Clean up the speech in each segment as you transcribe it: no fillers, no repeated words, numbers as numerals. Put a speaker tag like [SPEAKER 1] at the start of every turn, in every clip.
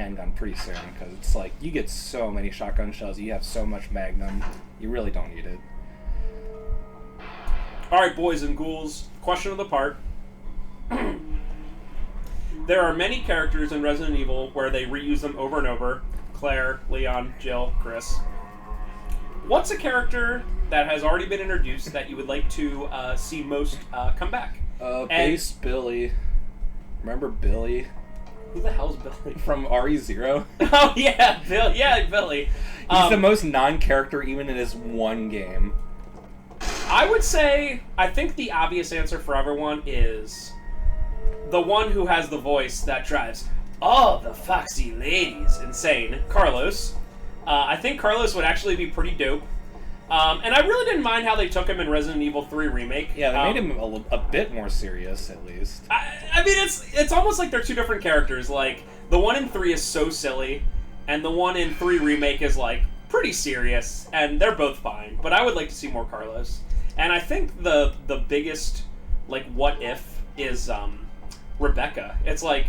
[SPEAKER 1] handgun pretty soon, because it's like, you get so many shotgun shells, you have so much Magnum, you really don't need it.
[SPEAKER 2] Alright, boys and ghouls, question of the part. There are many characters in Resident Evil where they reuse them over and over. Claire, Leon, Jill, Chris. What's a character that has already been introduced that you would like to see most come back?
[SPEAKER 1] Base Billy. Remember Billy?
[SPEAKER 2] Who the hell's Billy?
[SPEAKER 1] From RE0?
[SPEAKER 2] Oh, yeah, Bill. Yeah, Billy.
[SPEAKER 1] He's the most non-character even in his one game.
[SPEAKER 2] I would say, I think the obvious answer for everyone is the one who has the voice that drives all the foxy ladies insane, Carlos. I think Carlos would actually be pretty dope. And I really didn't mind how they took him in Resident Evil 3 Remake.
[SPEAKER 1] Yeah, they made him a bit more serious, at least.
[SPEAKER 2] I mean, it's almost like they're two different characters. Like, the one in 3 is so silly, and the one in 3 Remake is, like, pretty serious, and they're both fine. But I would like to see more Carlos. And I think the biggest, like, what if is Rebecca. It's like,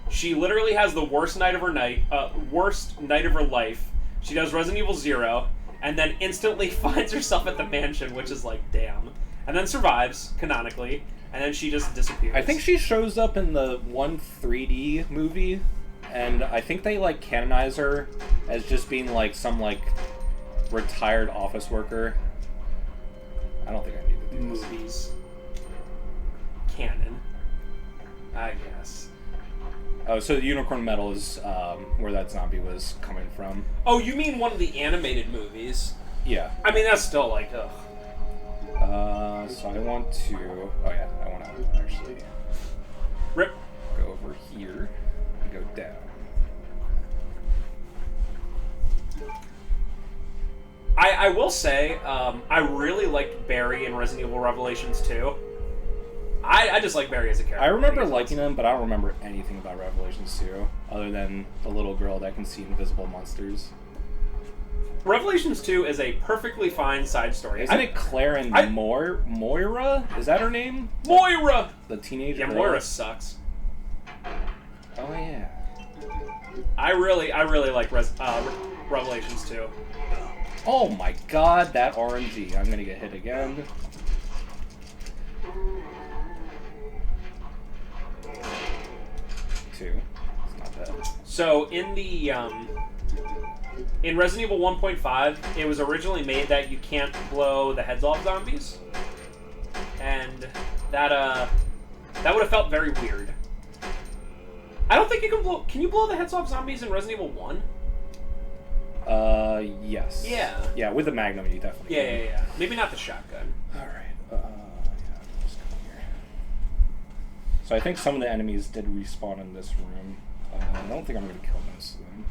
[SPEAKER 2] she literally has the worst night of her life. She does Resident Evil 0, and then instantly finds herself at the mansion, which is like, damn. And then survives, canonically, and then she just disappears.
[SPEAKER 1] I think she shows up in the one 3D movie, and I think they, like, canonize her as just being, like, some, like, retired office worker. I don't think I need to do this.
[SPEAKER 2] Movies. Canon. I guess.
[SPEAKER 1] Oh, so the Unicorn Medal is where that zombie was coming from.
[SPEAKER 2] Oh, you mean one of the animated movies?
[SPEAKER 1] Yeah.
[SPEAKER 2] I mean, that's still like, ugh.
[SPEAKER 1] So I want to... Oh yeah, I want to actually...
[SPEAKER 2] Rip.
[SPEAKER 1] Go over here and go down.
[SPEAKER 2] I will say, I really liked Barry in Resident Evil Revelations 2. I just like Barry as a character.
[SPEAKER 1] I remember liking him, but I don't remember anything about Revelations 2, other than the little girl that can see invisible monsters.
[SPEAKER 2] Revelations 2 is a perfectly fine side story.
[SPEAKER 1] Isn't it Claire and Moira? Is that her name?
[SPEAKER 2] Moira!
[SPEAKER 1] The teenage girl?
[SPEAKER 2] Yeah, Moira sucks.
[SPEAKER 1] Oh, yeah.
[SPEAKER 2] I really like Revelations 2.
[SPEAKER 1] Oh my god, that RNG. I'm gonna get hit again. Two. It's not bad.
[SPEAKER 2] So in the in Resident Evil 1.5, it was originally made that you can't blow the heads off zombies, and that would have felt very weird. I don't think you can blow. Can you blow the heads off zombies in Resident Evil 1?
[SPEAKER 1] Yes.
[SPEAKER 2] Yeah.
[SPEAKER 1] Yeah, with the Magnum, you definitely can.
[SPEAKER 2] Yeah. Maybe not the shotgun.
[SPEAKER 1] Alright, yeah, just come here. So I think some of the enemies did respawn in this room. I don't think I'm going to kill most of them.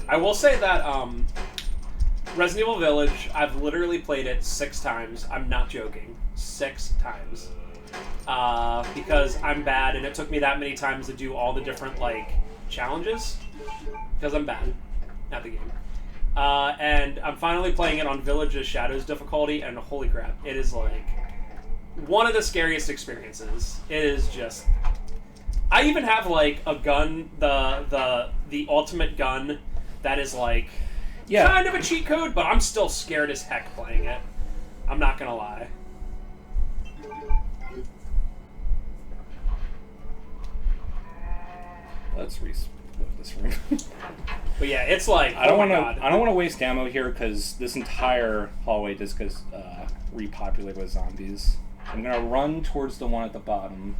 [SPEAKER 2] I will say that, Resident Evil Village, I've literally played it 6 times. I'm not joking. 6 times. Because I'm bad, and it took me that many times to do all the different, like, challenges. Because I'm bad at the game. And I'm finally playing it on Village's Shadows difficulty, and holy crap, it is, like, one of the scariest experiences. It is just... I even have, like, a gun, the ultimate gun, that is, like, kind of a cheat code, but I'm still scared as heck playing it. I'm not gonna lie.
[SPEAKER 1] Let's reload this room.
[SPEAKER 2] But yeah, it's like,
[SPEAKER 1] I don't want to waste ammo here because this entire hallway just gets repopulated with zombies. I'm gonna run towards the one at the bottom.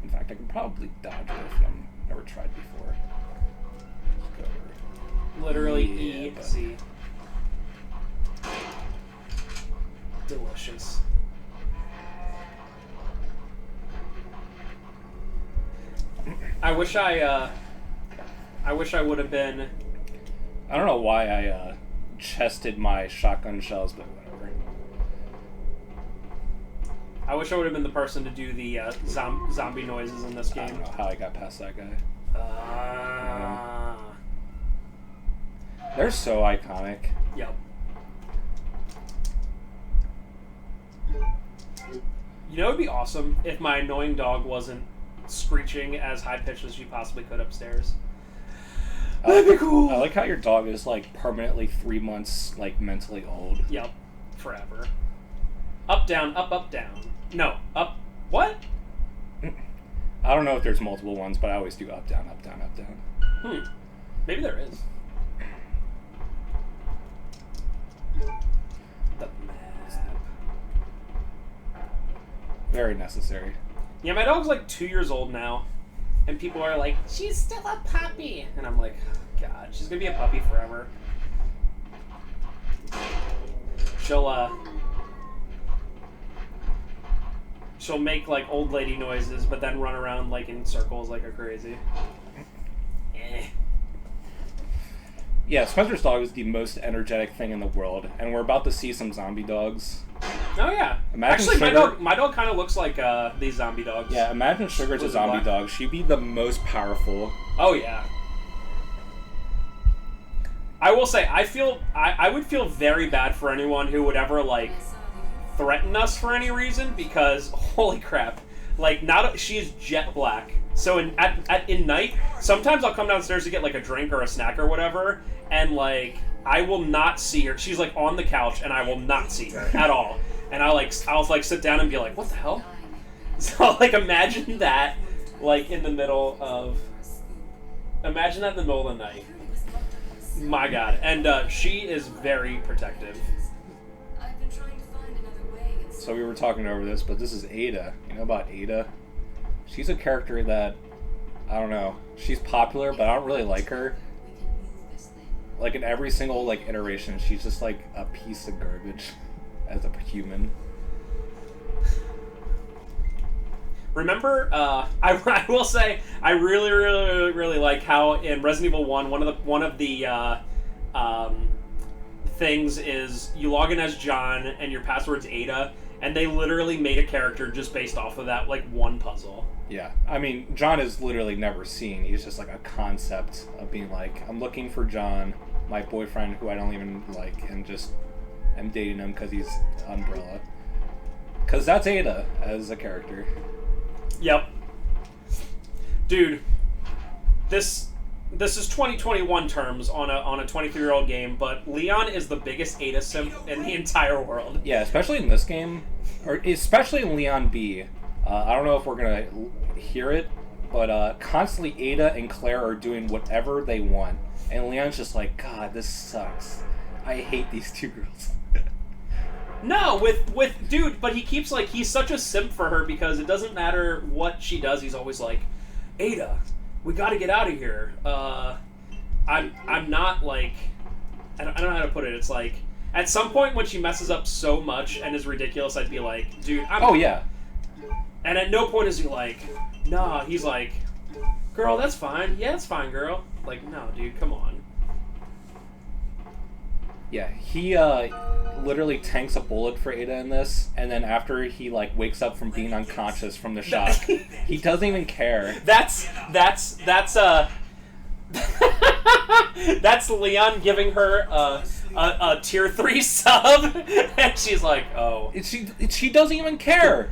[SPEAKER 1] In fact, I can probably dodge it if I've never tried before. Just go over.
[SPEAKER 2] Literally
[SPEAKER 1] Yeah,
[SPEAKER 2] easy. Delicious. I wish I would have been...
[SPEAKER 1] I don't know why I chested my shotgun shells, but whatever.
[SPEAKER 2] I wish I would have been the person to do the zombie noises in this game.
[SPEAKER 1] I don't know how I got past that guy. They're so iconic.
[SPEAKER 2] Yep. You know, it'd be awesome if my annoying dog wasn't screeching as high pitched as she possibly could upstairs.
[SPEAKER 1] That'd be cool. I like how your dog is like permanently 3 months like mentally old.
[SPEAKER 2] Yep, forever. Up, down, up, up, down. No, up. What?
[SPEAKER 1] I don't know if there's multiple ones, but I always do up, down, up, down, up, down.
[SPEAKER 2] Maybe there is. The map.
[SPEAKER 1] Very necessary.
[SPEAKER 2] Yeah, my dog's like 2 years old now, and people are like, she's still a puppy. And I'm like, God, she's gonna be a puppy forever. She'll make like old lady noises, but then run around like in circles like a crazy.
[SPEAKER 1] Yeah, Spencer's dog is the most energetic thing in the world, and we're about to see some zombie dogs.
[SPEAKER 2] Oh yeah.
[SPEAKER 1] Imagine
[SPEAKER 2] Actually,
[SPEAKER 1] Sugar...
[SPEAKER 2] my dog kind of looks like these zombie dogs.
[SPEAKER 1] Yeah, imagine Sugar's a zombie dog. She'd be the most powerful.
[SPEAKER 2] Oh yeah. I will say, I would feel very bad for anyone who would ever like threaten us for any reason, because holy crap, like she's jet black. So in night, sometimes I'll come downstairs to get like a drink or a snack or whatever, and like I will not see her. She's like on the couch, and I will not see her at all. And I'll sit down and be like, what the hell? So like imagine that in the middle of the night. My God. And she is very protective.
[SPEAKER 1] So we were talking over this, but this is Ada. You know about Ada? She's a character that, I don't know, she's popular, but I don't really like her. Like in every single iteration, she's just like a piece of garbage as a human.
[SPEAKER 2] Remember, I will say, I really, really, really like how in Resident Evil 1, one of the things is you log in as John and your password's Ada, and they literally made a character just based off of that one puzzle.
[SPEAKER 1] Yeah, I mean, John is literally never seen. He's just like a concept of being like, I'm looking for John, my boyfriend who I don't even like, and just am dating him because he's Umbrella. Because that's Ada as a character.
[SPEAKER 2] Yep. Dude, this is 2021 terms on a 23-year-old game, but Leon is the biggest Ada simp in the entire world.
[SPEAKER 1] Yeah, especially in this game, or especially in Leon B. I don't know if we're gonna hear it, but constantly Ada and Claire are doing whatever they want, and Leon's just like, God, this sucks. I hate these two girls.
[SPEAKER 2] No, with dude, but he keeps he's such a simp for her because it doesn't matter what she does. He's always like, Ada, we got to get out of here. I'm not I don't know how to put it. It's like at some point when she messes up so much and is ridiculous, I'd be like, dude,
[SPEAKER 1] oh yeah.
[SPEAKER 2] And at no point is he like, nah. He's like, girl, that's fine. Yeah, it's fine, girl. Like, no, dude, come on.
[SPEAKER 1] Yeah, he literally tanks a bullet for Ada in this, and then after he wakes up from being unconscious from the shock, he doesn't even care.
[SPEAKER 2] That's Leon giving her a tier 3 sub, and she's like, oh.
[SPEAKER 1] She doesn't even care.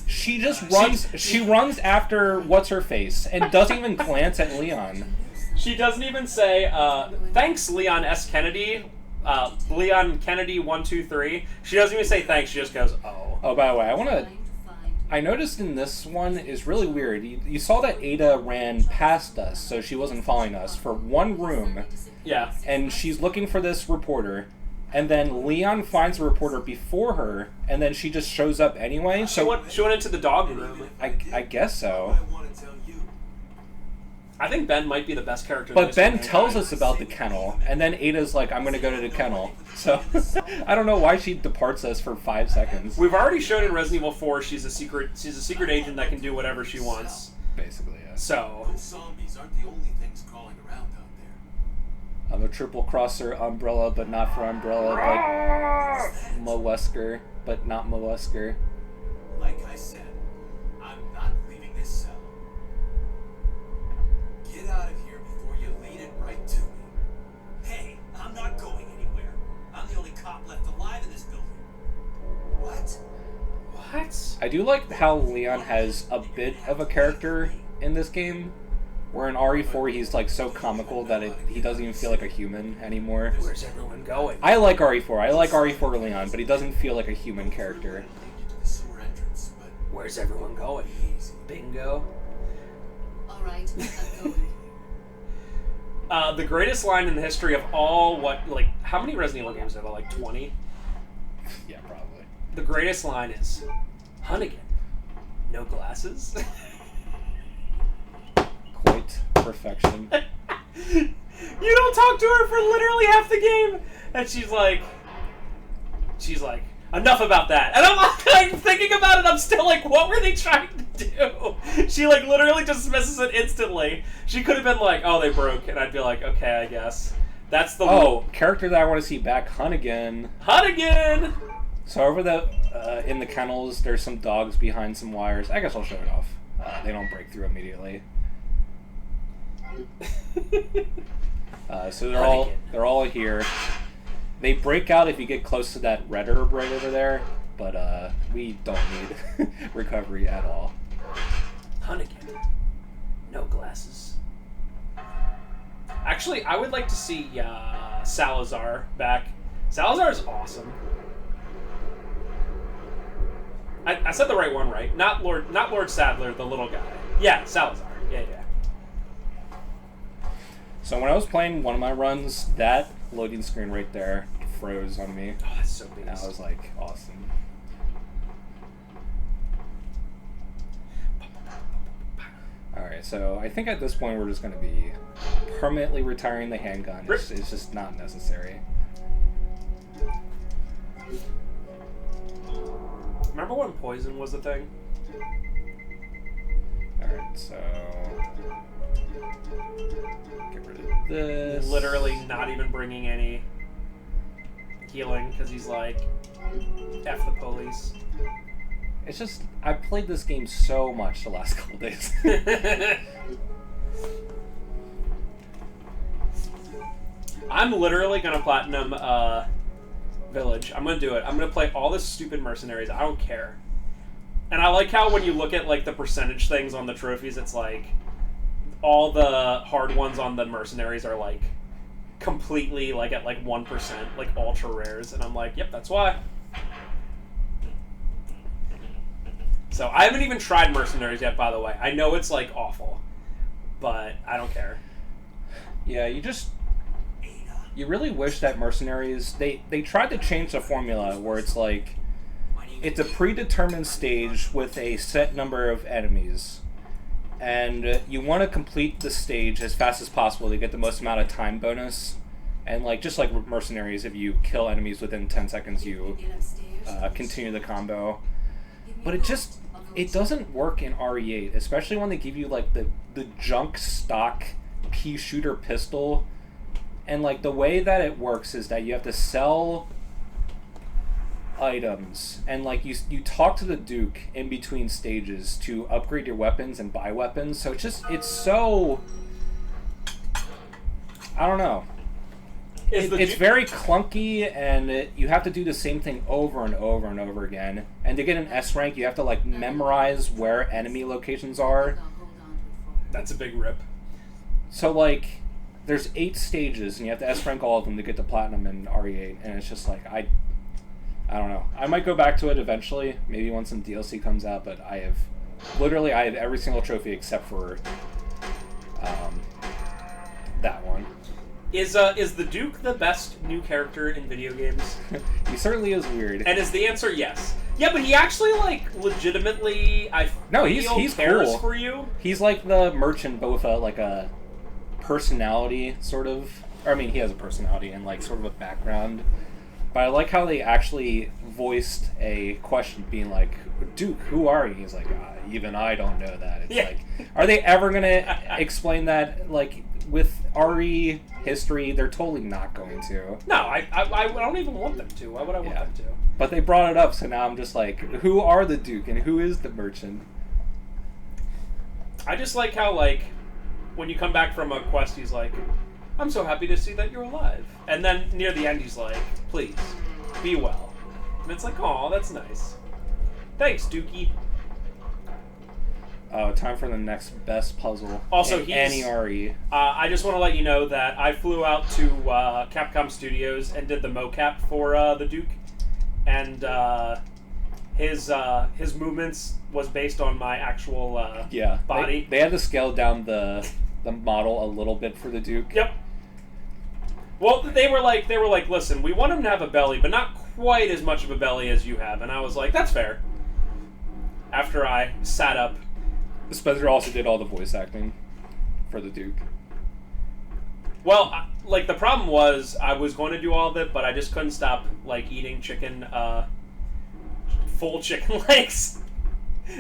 [SPEAKER 1] She just runs. She runs after what's her face and doesn't even glance at Leon.
[SPEAKER 2] She doesn't even say, thanks, Leon S. Kennedy. Leon Kennedy 123. She doesn't even say thanks. She just goes, oh.
[SPEAKER 1] Oh, by the way, I noticed in this one is really weird. You saw that Ada ran past us, so she wasn't following us for one room.
[SPEAKER 2] Yeah.
[SPEAKER 1] And she's looking for this reporter, and then Leon finds the reporter before her, and then she just shows up anyway.
[SPEAKER 2] She went into the dog room.
[SPEAKER 1] I guess so.
[SPEAKER 2] I think Ben might be the best character.
[SPEAKER 1] But Ben tells us about the kennel, and then Ada's like, I'm going to go to the kennel. So, I don't know why she departs us for 5 seconds.
[SPEAKER 2] We've already shown in Resident Evil 4 she's a secret agent that can do whatever she wants.
[SPEAKER 1] Basically, yeah.
[SPEAKER 2] So.
[SPEAKER 3] Zombies aren't the only things crawling around out there.
[SPEAKER 1] I'm a triple crosser Umbrella, but not for Umbrella, but Mollusker, but not Mollusker.
[SPEAKER 3] Like I said, I'm not leaving this cell. Get out of here before you lead it right to me. Hey, I'm not going anywhere. I'm the only cop left alive in this building. What?
[SPEAKER 2] What?
[SPEAKER 1] I do like how Leon has a bit of a character in this game, where in RE4 he's like so comical that he doesn't even feel like a human anymore.
[SPEAKER 2] Where's everyone going?
[SPEAKER 1] I like RE4. I like RE4 Leon, but he doesn't feel like a human character.
[SPEAKER 2] Where's everyone going? Bingo.
[SPEAKER 4] All right, I'm going.
[SPEAKER 2] The greatest line in the history of all how many Resident Evil games are there? Like 20?
[SPEAKER 1] Yeah, probably.
[SPEAKER 2] The greatest line is, Hunnigan, no glasses?
[SPEAKER 1] Quite perfection.
[SPEAKER 2] You don't talk to her for literally half the game! And she's like, enough about that. And I'm thinking about it, I'm still like, what were they trying to do? She like literally dismisses it instantly. She could have been like, oh, they broke, and I'd be like, okay, I guess. That's the
[SPEAKER 1] character that I want to see back, Hunnigan.
[SPEAKER 2] Hunnigan! So
[SPEAKER 1] over in the kennels, there's some dogs behind some wires. I guess I'll show it off. They don't break through immediately. So they're all here. They break out if you get close to that red herb right over there, but we don't need recovery at all.
[SPEAKER 2] Hunnigan, no glasses. Actually, I would like to see Salazar back. Salazar's awesome. I said the right one, right? Not Lord Sadler, the little guy. Yeah, Salazar. Yeah.
[SPEAKER 1] So when I was playing one of my runs, that loading screen right there froze on me.
[SPEAKER 2] Oh, that's so big.
[SPEAKER 1] And I was like, awesome. Alright, so I think at this point we're just going to be permanently retiring the handgun. It's just not necessary.
[SPEAKER 2] Remember when poison was a thing?
[SPEAKER 1] Alright, so... get rid of this.
[SPEAKER 2] Literally not even bringing any healing, because he's like, F the police.
[SPEAKER 1] It's just, I've played this game so much the last couple days.
[SPEAKER 2] I'm literally going to platinum Village. I'm going to do it. I'm going to play all the stupid mercenaries. I don't care. And I like how when you look at like the percentage things on the trophies, it's like all the hard ones on the mercenaries are like completely like at like 1%, like ultra rares. And I'm like, yep, that's why. So I haven't even tried mercenaries yet, by the way. I know it's like awful, but I don't care.
[SPEAKER 1] Yeah, you really wish that mercenaries, they tried to change the formula where it's like, it's a predetermined stage with a set number of enemies, and you want to complete the stage as fast as possible to get the most amount of time bonus. And like just like mercenaries, if you kill enemies within 10 seconds, you continue the combo. But it doesn't work in RE8, especially when they give you like the junk stock pea shooter pistol. And like the way that it works is that you have to sell items, and like you talk to the Duke in between stages to upgrade your weapons and buy weapons. So it's so, I don't know. It's very clunky, and you have to do the same thing over and over and over again. And to get an S rank, you have to like memorize where enemy locations are.
[SPEAKER 2] That's a big rip.
[SPEAKER 1] So like, there's 8 stages, and you have to S rank all of them to get to platinum in RE8, and it's just like I don't know. I might go back to it eventually, maybe once some DLC comes out. But I have every single trophy except for that one.
[SPEAKER 2] Is the Duke the best new character in video games?
[SPEAKER 1] He certainly is weird.
[SPEAKER 2] And is the answer yes? Yeah, but he actually like legitimately
[SPEAKER 1] he's
[SPEAKER 2] cares
[SPEAKER 1] cool
[SPEAKER 2] for you.
[SPEAKER 1] He's like the merchant, but with a personality sort of. Or, I mean, he has a personality and like sort of a background. But I like how they actually voiced a question being like, Duke, who are you? He's like, even I don't know that. It's like, are they ever going to explain that? Like, with RE history, they're totally not going to.
[SPEAKER 2] No, I don't even want them to. Why would I want them to? But
[SPEAKER 1] they brought it up, so now I'm just like, who are the Duke and who is the merchant?
[SPEAKER 2] I just like how, like, when you come back from a quest, he's like, I'm so happy to see that you're alive. And then near the end, he's like, please, be well. And it's like, aw, that's nice. Thanks, Dookie.
[SPEAKER 1] Time for the next best puzzle.
[SPEAKER 2] Also,
[SPEAKER 1] in any RE.
[SPEAKER 2] I just want to let you know that I flew out to Capcom Studios and did the mocap for the Duke, and his movements was based on my actual body.
[SPEAKER 1] They had to scale down the model a little bit for the Duke.
[SPEAKER 2] Yep. Well, they were like, listen, we want him to have a belly, but not quite as much of a belly as you have, and I was like, that's fair. After I sat up.
[SPEAKER 1] Spencer also did all the voice acting for the Duke.
[SPEAKER 2] Well, like, the problem was I was going to do all of it, but I just couldn't stop, like, eating chicken, full chicken legs.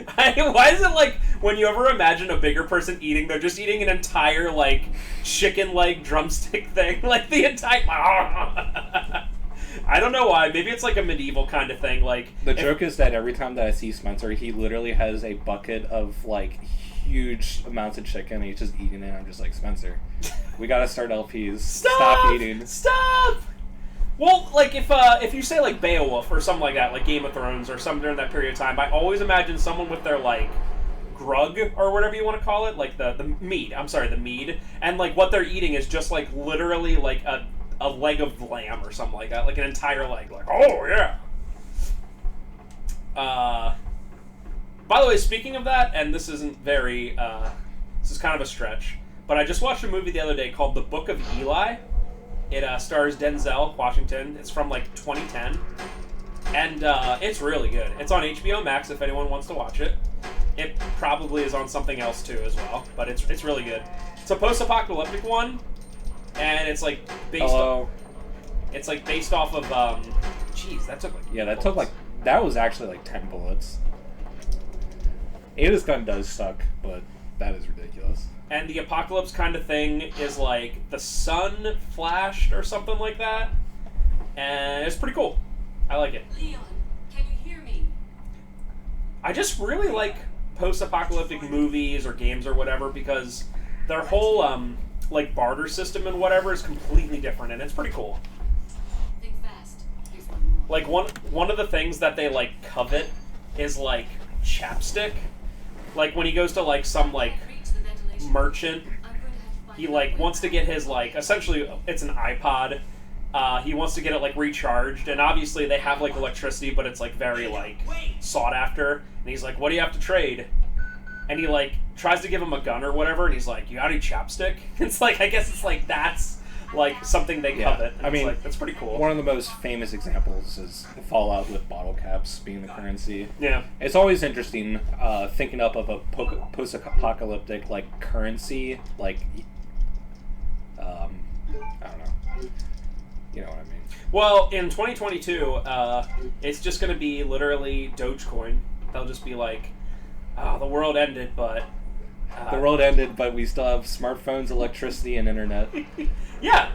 [SPEAKER 2] Why is it like when you ever imagine a bigger person eating, they're just eating an entire, like, chicken leg drumstick thing? Like, the entire... I don't know why. Maybe it's like a medieval kind of thing. Like,
[SPEAKER 1] the joke is that every time that I see Spencer, he literally has a bucket of, like, huge amounts of chicken, and he's just eating it. I'm just like, Spencer, we gotta start LPs. Stop eating.
[SPEAKER 2] Stop! Well, like, if you say, like, Beowulf or something like that, like Game of Thrones or something during that period of time, I always imagine someone with their, like, grug or whatever you want to call it, like the mead. I'm sorry, the mead. And, like, what they're eating is just, like, literally, like, a leg of lamb or something like that. Like, an entire leg. Like, oh, yeah! By the way, speaking of that, and this isn't very, this is kind of a stretch, but I just watched a movie the other day called The Book of Eli. It stars Denzel Washington. It's from, like, 2010. And it's really good. It's on HBO Max if anyone wants to watch it. It probably is on something else, too, as well. But it's really good. It's a post-apocalyptic one. And it's, like, based off... It's, like, based off of, Jeez, that took, like...
[SPEAKER 1] Yeah, that took, like... That was actually, like, 10 bullets. Ada's gun does suck, but that is ridiculous.
[SPEAKER 2] And the apocalypse kind of thing is like the sun flashed or something like that. And it's pretty cool. I like it.
[SPEAKER 4] Leon, can you hear me?
[SPEAKER 2] I just really like post-apocalyptic movies or games or whatever because their whole like barter system and whatever is completely different and it's pretty cool.
[SPEAKER 4] Think fast. Here's one more.
[SPEAKER 2] Like one of the things that they like covet is like chapstick. Like when he goes to like some like merchant, he like wants to get his like essentially it's an iPod. He wants to get it like recharged, and obviously they have like electricity, but it's like very like sought after. And he's like, "What do you have to trade?" And he like tries to give him a gun or whatever, and he's like, "You got any chapstick?" It's like I guess it's like that's like something they covet. And
[SPEAKER 1] I mean,
[SPEAKER 2] like, that's pretty cool.
[SPEAKER 1] One of the most famous examples is Fallout with bottle caps being the currency.
[SPEAKER 2] Yeah,
[SPEAKER 1] it's always interesting thinking up of a post-apocalyptic like currency, like I don't know, you know what I mean.
[SPEAKER 2] Well, in 2022, it's just going to be literally Dogecoin. They'll just be like, the world ended, but
[SPEAKER 1] the world ended, but we still have smartphones, electricity, and internet.
[SPEAKER 2] Yeah.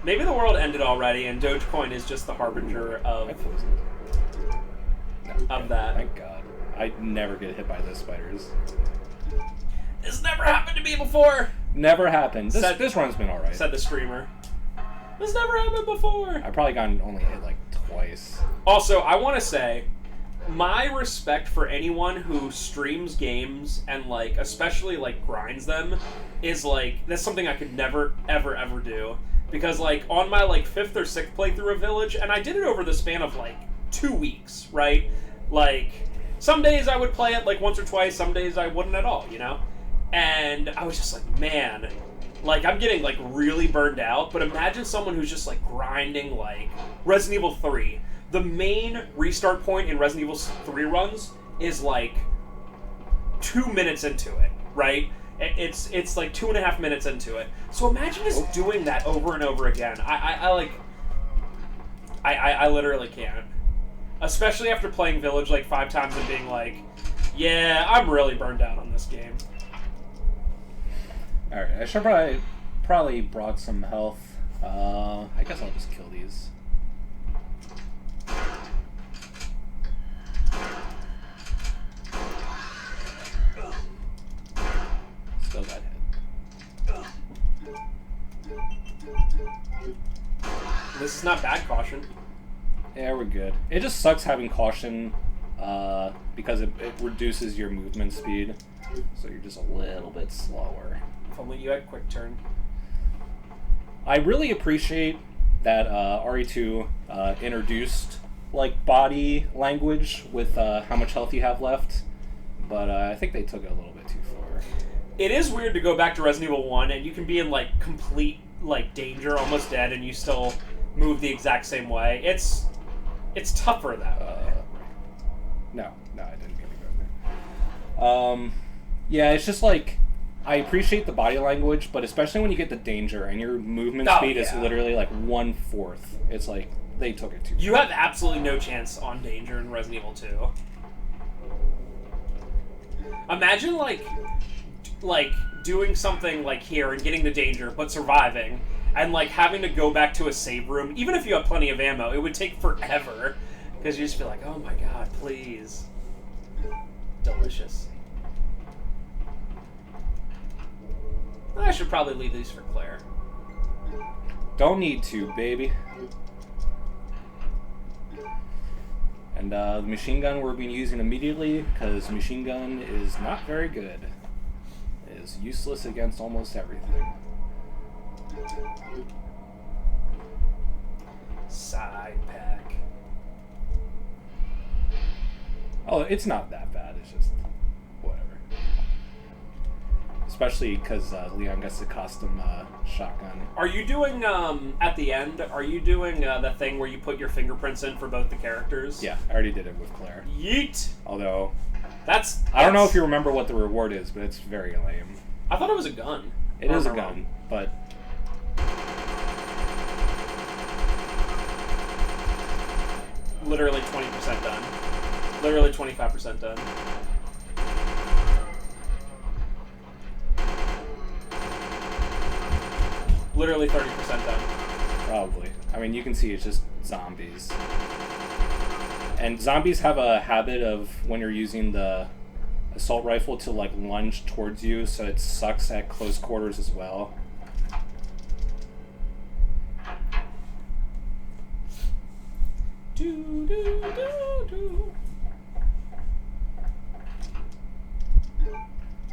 [SPEAKER 2] Maybe the world ended already, and Dogecoin is just the harbinger of that.
[SPEAKER 1] Thank God. I never get hit by those spiders.
[SPEAKER 2] This never happened to me before!
[SPEAKER 1] Never happened. This run's been alright.
[SPEAKER 2] Said the streamer. This never happened before!
[SPEAKER 1] I've probably gotten only hit like twice.
[SPEAKER 2] Also, I want to say, my respect for anyone who streams games and, like, especially, like, grinds them is, like, that's something I could never, ever, ever do. Because, like, on my, like, 5th or 6th playthrough of Village, and I did it over the span of, like, 2 weeks, right? Like, some days I would play it, like, once or twice, some days I wouldn't at all, you know? And I was just like, man, like, I'm getting, like, really burned out, but imagine someone who's just, like, grinding, like, Resident Evil 3. The main restart point in Resident Evil 3 runs is, like, 2 minutes into it, right? It's like 2.5 minutes into it. So imagine just doing that over and over again. I literally can't. Especially after playing Village, like, 5 times and being like, yeah, I'm really burned out on this game.
[SPEAKER 1] Alright, I should probably brought some health. I guess I'll just kill these. Still got hit.
[SPEAKER 2] This is not bad caution.
[SPEAKER 1] Yeah, we're good. It just sucks having caution because it reduces your movement speed, so you're just a little bit slower.
[SPEAKER 2] If only you had quick turn.
[SPEAKER 1] I really appreciate that RE2 introduced like body language with how much health you have left, but I think they took it a little bit too far.
[SPEAKER 2] It is weird to go back to Resident Evil 1 and you can be in like complete like danger, almost dead, and you still move the exact same way. It's tougher that way.
[SPEAKER 1] No, I didn't mean to go there. Yeah, it's just like I appreciate the body language, but especially when you get the danger and your movement speed is literally like 1/4. It's like they took it too far.
[SPEAKER 2] You have absolutely no chance on danger in Resident Evil 2. Imagine like doing something like here and getting the danger, but surviving, and like having to go back to a save room. Even if you have plenty of ammo, it would take forever because you just feel like, oh my god, please. Delicious. I should probably leave these for Claire.
[SPEAKER 1] Don't need to, baby. And the machine gun we're being using immediately, because machine gun is not very good. It is useless against almost everything.
[SPEAKER 2] Side pack.
[SPEAKER 1] Oh, it's not that bad. It's just whatever. Especially because Leon gets the custom shotgun.
[SPEAKER 2] Are you doing, at the end, are you doing the thing where you put your fingerprints in for both the characters?
[SPEAKER 1] Yeah, I already did it with Claire.
[SPEAKER 2] Yeet!
[SPEAKER 1] Although,
[SPEAKER 2] That's
[SPEAKER 1] I don't know if you remember what the reward is, but it's very lame.
[SPEAKER 2] I thought it was a gun.
[SPEAKER 1] It is a gun, but...
[SPEAKER 2] Literally 20% done. Literally 25% done. Literally 30% done.
[SPEAKER 1] Probably. I mean, you can see it's just zombies. And zombies have a habit of, when you're using the assault rifle, to like lunge towards you, so it sucks at close quarters as well.
[SPEAKER 2] Do, do, do, do.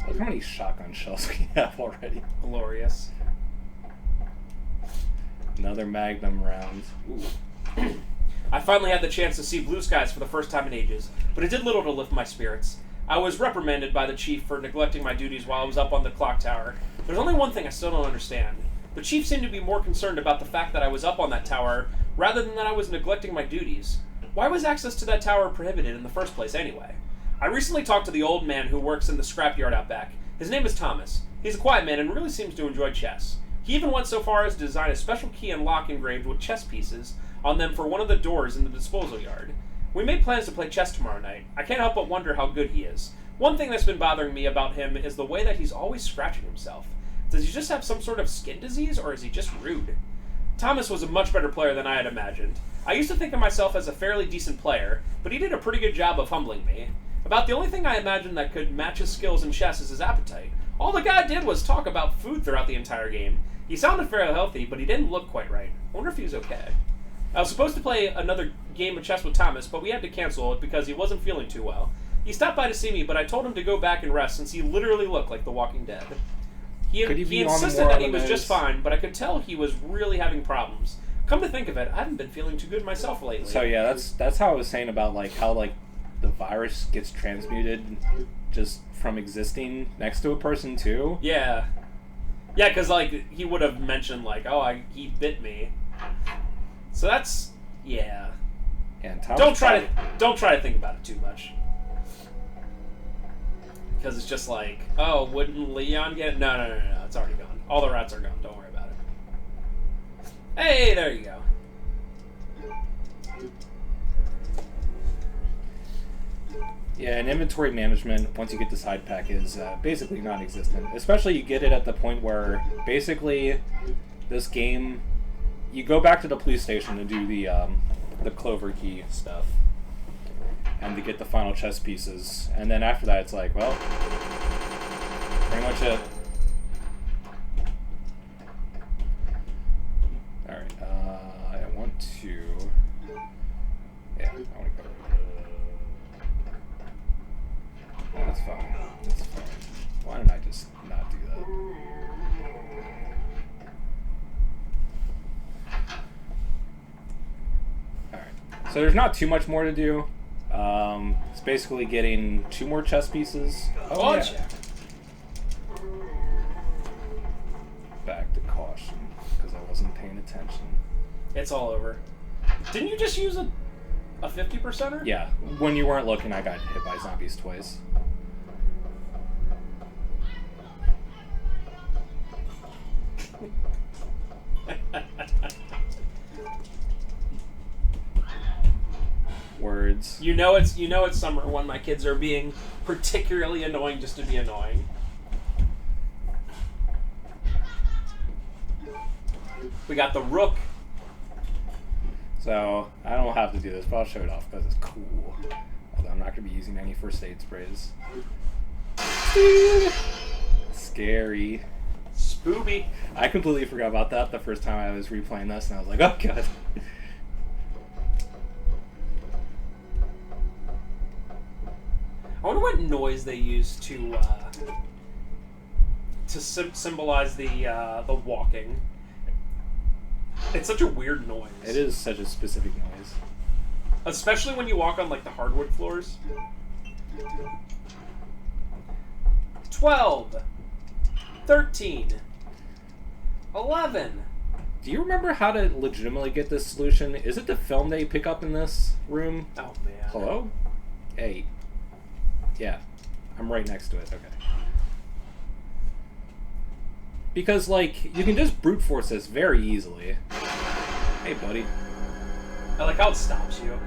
[SPEAKER 1] Look how many shotgun shells we have already.
[SPEAKER 2] Glorious.
[SPEAKER 1] Another Magnum round. Ooh.
[SPEAKER 2] I finally had the chance to see blue skies for the first time in ages, but it did little to lift my spirits. I was reprimanded by the chief for neglecting my duties while I was up on the clock tower. There's only one thing I still don't understand. The chief seemed to be more concerned about the fact that I was up on that tower rather than that I was neglecting my duties. Why was access to that tower prohibited in the first place anyway? I recently talked to the old man who works in the scrapyard out back. His name is Thomas. He's a quiet man and really seems to enjoy chess. He even went so far as to design a special key and lock engraved with chess pieces on them for one of the doors in the disposal yard. We made plans to play chess tomorrow night. I can't help but wonder how good he is. One thing that's been bothering me about him is the way that he's always scratching himself. Does he just have some sort of skin disease, or is he just rude? Thomas was a much better player than I had imagined. I used to think of myself as a fairly decent player, but he did a pretty good job of humbling me. About the only thing I imagined that could match his skills in chess is his appetite. All the guy did was talk about food throughout the entire game. He sounded fairly healthy, but he didn't look quite right. I wonder if he was okay. I was supposed to play another game of chess with Thomas, but we had to cancel it because he wasn't feeling too well. He stopped by to see me, but I told him to go back and rest since he literally looked like The Walking Dead. He insisted that he was just fine, but I could tell he was really having problems. Come to think of it, I haven't been feeling too good myself lately.
[SPEAKER 1] So yeah, that's how I was saying about like how like the virus gets transmuted just from existing next to a person too.
[SPEAKER 2] Yeah. Yeah, because like he would have mentioned like, oh, he bit me. So that's yeah.
[SPEAKER 1] And
[SPEAKER 2] don't try to think about it too much. Because it's just like, oh, wouldn't Leon get it? No, it's already gone. All the rats are gone. Don't worry about it. Hey, there you go.
[SPEAKER 1] Yeah, and inventory management, once you get the side pack, is basically non-existent. Especially you get it at the point where, basically, this game, you go back to the police station to do the Clover Key stuff, and to get the final chess pieces, and then after that it's like, well, pretty much it. Alright, I want to go. So there's not too much more to do. It's basically getting 2 more chess pieces. Oh,
[SPEAKER 2] Punch.
[SPEAKER 1] yeah. Back to caution, because I wasn't paying attention.
[SPEAKER 2] It's all over. Didn't you just use a 50%er?
[SPEAKER 1] Yeah, when you weren't looking, I got hit by zombies twice. Words.
[SPEAKER 2] You know it's summer when my kids are being particularly annoying just to be annoying. We got the rook.
[SPEAKER 1] So, I don't have to do this, but I'll show it off because it's cool. Although I'm not going to be using any first aid sprays. Scary.
[SPEAKER 2] Spooby.
[SPEAKER 1] I completely forgot about that the first time I was replaying this, and I was like, oh god.
[SPEAKER 2] I wonder what noise they use to symbolize the walking. It's such a weird noise.
[SPEAKER 1] It is such a specific noise.
[SPEAKER 2] Especially when you walk on like the hardwood floors. 12, 13, 11.
[SPEAKER 1] Do you remember how to legitimately get this solution? Is it the film that you pick up in this room?
[SPEAKER 2] Oh man.
[SPEAKER 1] Hello? Hey. Yeah. I'm right next to it. Okay. Because, like, you can just brute force this very easily. Hey, buddy.
[SPEAKER 2] I like how it stops you.